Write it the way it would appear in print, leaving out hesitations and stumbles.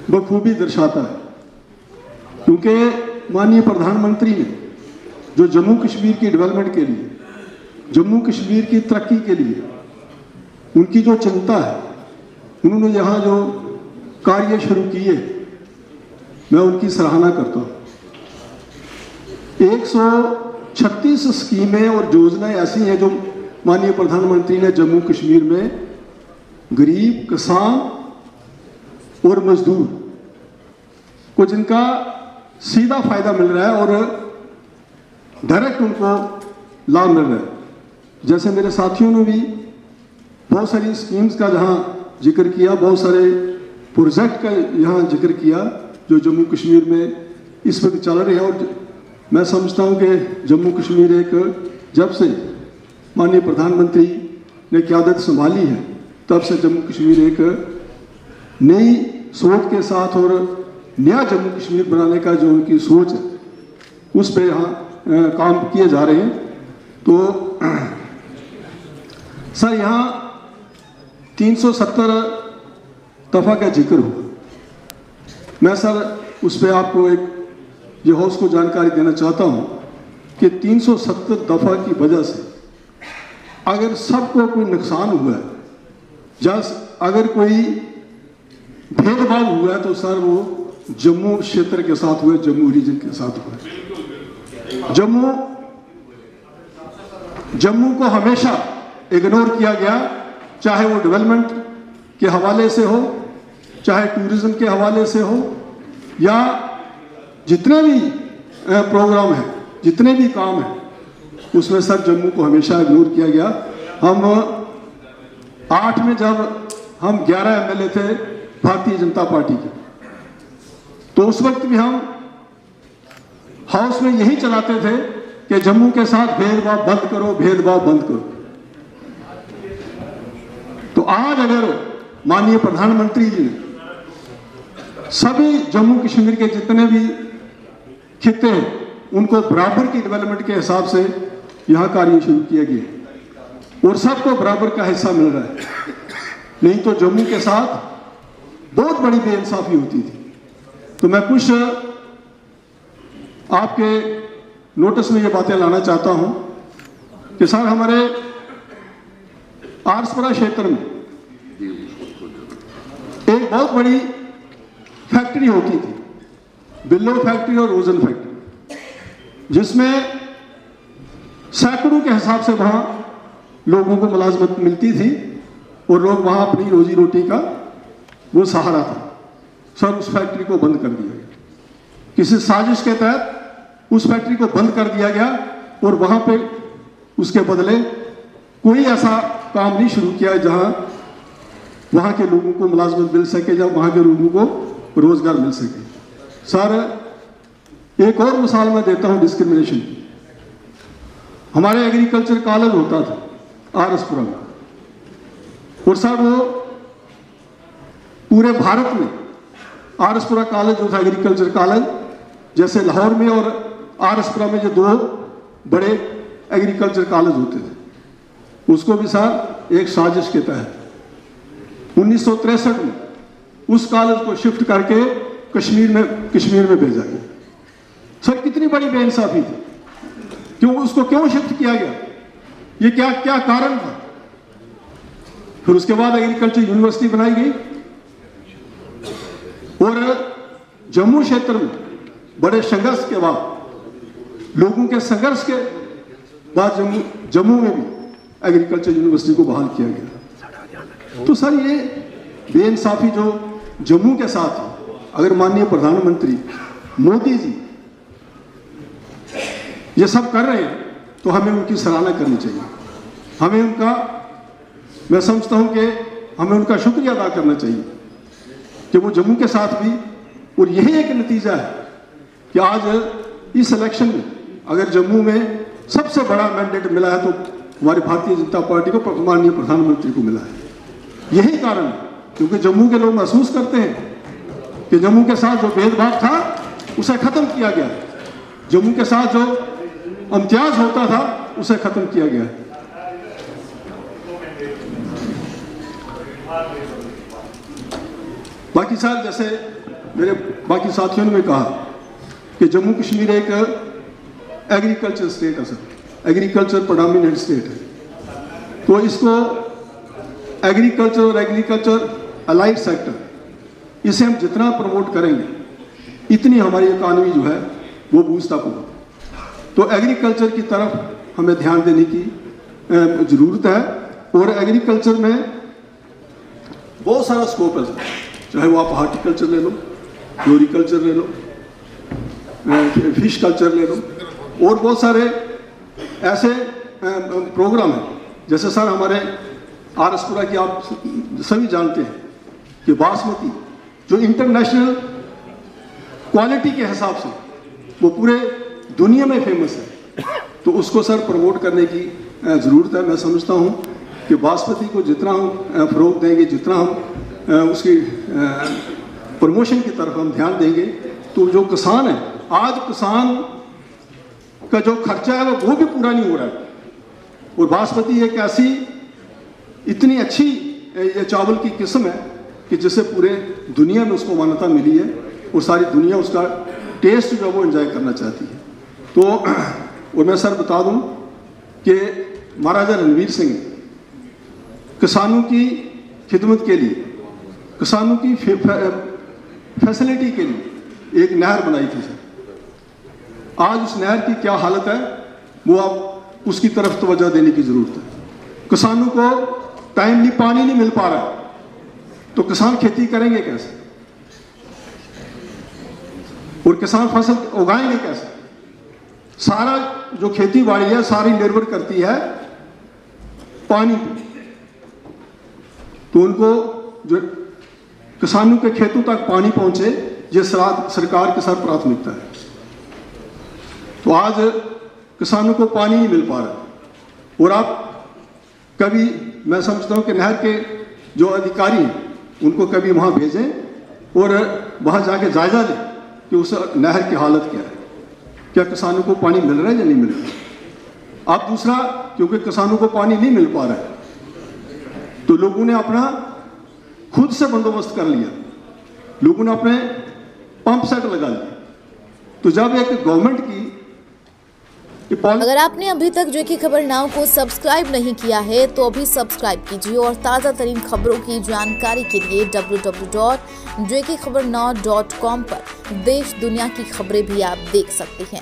बखूबी दर्शाता है, क्योंकि माननीय प्रधानमंत्री ने जो जम्मू कश्मीर की डेवलपमेंट के लिए, जम्मू कश्मीर की तरक्की के लिए उनकी जो चिंता है, उन्होंने यहाँ जो कार्य शुरू किए, मैं उनकी सराहना करता हूँ। 136 स्कीमें और योजनाएं ऐसी हैं जो माननीय प्रधानमंत्री ने जम्मू कश्मीर में गरीब, किसान और मजदूर को, जिनका सीधा फायदा मिल रहा है और डायरेक्ट उनको लाभ मिल रहा है। जैसे मेरे साथियों ने भी बहुत सारी स्कीम्स का जहाँ जिक्र किया, बहुत सारे प्रोजेक्ट का यहाँ जिक्र किया जो जम्मू कश्मीर में इस वक्त चल रहे हैं। और मैं समझता हूँ कि जम्मू कश्मीर एक, जब से माननीय प्रधानमंत्री ने क़यादत संभाली है, तब से जम्मू कश्मीर एक नई सोच के साथ और नया जम्मू कश्मीर बनाने का जो उनकी सोच है, उस पर यहाँ काम किए जा रहे हैं। तो सर, यहाँ 370 दफ़ा का जिक्र हुआ। मैं सर उस पर आपको एक ये हाउस को जानकारी देना चाहता हूँ कि 370 दफ़ा की वजह से अगर सबको कोई नुकसान हुआ है, जैसे अगर कोई भेदभाव हुआ है, तो सर वो जम्मू क्षेत्र के साथ हुए, जम्मू रीजन के साथ हुआ। जम्मू को हमेशा इग्नोर किया गया, चाहे वो डेवलपमेंट के हवाले से हो, चाहे टूरिज्म के हवाले से हो, या जितने भी प्रोग्राम हैं, जितने भी काम हैं, उसमें सर जम्मू को हमेशा इग्नोर किया गया। हम 8 में जब हम 11 MLA थे भारतीय जनता पार्टी के, तो उस वक्त भी हम हाउस में यही चलाते थे कि जम्मू के साथ भेदभाव बंद करो, भेदभाव बंद करो। तो आज अगर माननीय प्रधानमंत्री जी ने सभी जम्मू कश्मीर के जितने भी खित्ते हैं उनको बराबर की डेवलपमेंट के हिसाब से यहाँ कार्य शुरू किया गया और सबको बराबर का हिस्सा मिल रहा है, नहीं तो जम्मू के साथ बहुत बड़ी बेइंसाफी होती थी। तो मैं कुछ आपके नोटिस में ये बातें लाना चाहता हूँ कि सर, हमारे आरसपुरा क्षेत्र में एक बहुत बड़ी फैक्ट्री होती थी, बिल्लो फैक्ट्री और रोजन फैक्ट्री, जिसमें सैकड़ों के हिसाब से वहाँ लोगों को मुलाजमत मिलती थी और लोग वहाँ अपनी रोजी रोटी का वो सहारा था। सर, उस फैक्ट्री को बंद कर दिया गया, किसी साजिश के तहत उस फैक्ट्री को बंद कर दिया गया और वहाँ पे उसके बदले कोई ऐसा काम नहीं शुरू किया जहाँ वहाँ के लोगों को मुलाजमत मिल सके, जहाँ वहाँ के लोगों को रोजगार मिल सके। सर, एक और मिसाल मैं देता हूँ डिस्क्रिमिनेशन की। हमारे एग्रीकल्चर कॉलेज होता था आरसपुरा में, और सर वो पूरे भारत में आरसपुरा कॉलेज जो था एग्रीकल्चर कॉलेज, जैसे लाहौर में और आरसपुरा में जो 2 बड़े एग्रीकल्चर कॉलेज होते थे, उसको भी सर एक साजिश के तहत 1963 में उस कॉलेज को शिफ्ट करके कश्मीर में भेजा गया। सर, कितनी बड़ी बेइंसाफी थी, उसको क्यों शिफ्ट किया गया, ये क्या क्या कारण था। फिर उसके बाद एग्रीकल्चर यूनिवर्सिटी बनाई गई और जम्मू क्षेत्र में बड़े संघर्ष के बाद, लोगों के संघर्ष के बाद जम्मू में भी एग्रीकल्चर यूनिवर्सिटी को बहाल किया गया। तो सर, ये बेइंसाफी जो जम्मू के साथ है, अगर माननीय प्रधानमंत्री मोदी जी ये सब कर रहे हैं तो हमें उनकी सराहना करनी चाहिए। हमें उनका, मैं समझता हूं कि हमें उनका शुक्रिया अदा करना चाहिए कि वो जम्मू के साथ भी, और यही एक नतीजा है कि आज इस इलेक्शन में अगर जम्मू में सबसे बड़ा मैंडेट मिला है तो हमारी भारतीय जनता पार्टी को, माननीय प्रधानमंत्री को मिला है। यही कारण है, क्योंकि जम्मू के लोग महसूस करते हैं कि जम्मू के साथ जो भेदभाव था उसे खत्म किया गया, जम्मू के साथ जो इम्तियाज होता था उसे खत्म किया गया। बाकी सर, जैसे मेरे बाकी साथियों ने भी कहा कि जम्मू कश्मीर एक एग्रीकल्चर स्टेट है सर, एग्रीकल्चर प्रेडोमिनेंट स्टेट है, तो इसको एग्रीकल्चर और एग्रीकल्चर अलाइड सेक्टर इसे हम जितना प्रमोट करेंगे इतनी हमारी इकॉनमी जो है वो बूस्ट अप होगा। तो एग्रीकल्चर की तरफ हमें ध्यान देने की ज़रूरत है और एग्रीकल्चर में बहुत सारा स्कोप है, चाहे वो आप हार्टिकल्चर ले लो, फ्लोरिकल्चर ले लो, फिश कल्चर ले लो, और बहुत सारे ऐसे प्रोग्राम हैं। जैसे सर हमारे आरएसपुरा की आप सभी जानते हैं कि बासमती जो इंटरनेशनल क्वालिटी के हिसाब से वो पूरे दुनिया में फेमस है, तो उसको सर प्रमोट करने की ज़रूरत है। मैं समझता हूँ कि बासमती को जितना हम फ़रोग देंगे, जितना हम उसकी प्रमोशन की तरफ हम ध्यान देंगे, तो जो किसान है, आज किसान का जो खर्चा है वो भी पूरा नहीं हो रहा है। और बासमती एक ऐसी इतनी अच्छी ये चावल की किस्म है कि जिससे पूरे दुनिया में उसको मान्यता मिली है और सारी दुनिया उसका टेस्ट जो है वो एंजॉय करना चाहती है। तो और मैं सर बता दूं कि महाराजा रणवीर सिंह किसानों की खिदमत के लिए, किसानों की फैसिलिटी के लिए एक नहर बनाई थी सर। आज उस नहर की क्या हालत है वो आप उसकी तरफ तवज्जो देने की ज़रूरत है। किसानों को टाइमली पानी नहीं मिल पा रहा है, तो किसान खेती करेंगे कैसे और किसान फसल उगाएंगे कैसे? सारा जो खेती बाड़ी है सारी निर्भर करती है पानी पे। तो उनको जो किसानों के खेतों तक पानी पहुंचे, ये सरकार की सर प्राथमिकता है। तो आज किसानों को पानी नहीं मिल पा रहा और आप कभी, मैं समझता हूं कि नहर के जो अधिकारी हैं उनको कभी वहां भेजें और वहां जाके जायजा लें कि उस नहर की हालत क्या है, क्या किसानों को पानी मिल रहा है या नहीं मिल रहा है। अब दूसरा, क्योंकि किसानों को पानी नहीं मिल पा रहा है तो लोगों ने अपना खुद से बंदोबस्त कर लिया, लोगों ने अपने पंप सेट लगा लिए। तो जब एक गवर्नमेंट की, अगर आपने अभी तक जो की खबर नाउ को सब्सक्राइब नहीं किया है तो अभी सब्सक्राइब कीजिए और ताज़ा तरीन खबरों की जानकारी के लिए www.jkhabarnow.com पर देश दुनिया की खबरें भी आप देख सकते हैं।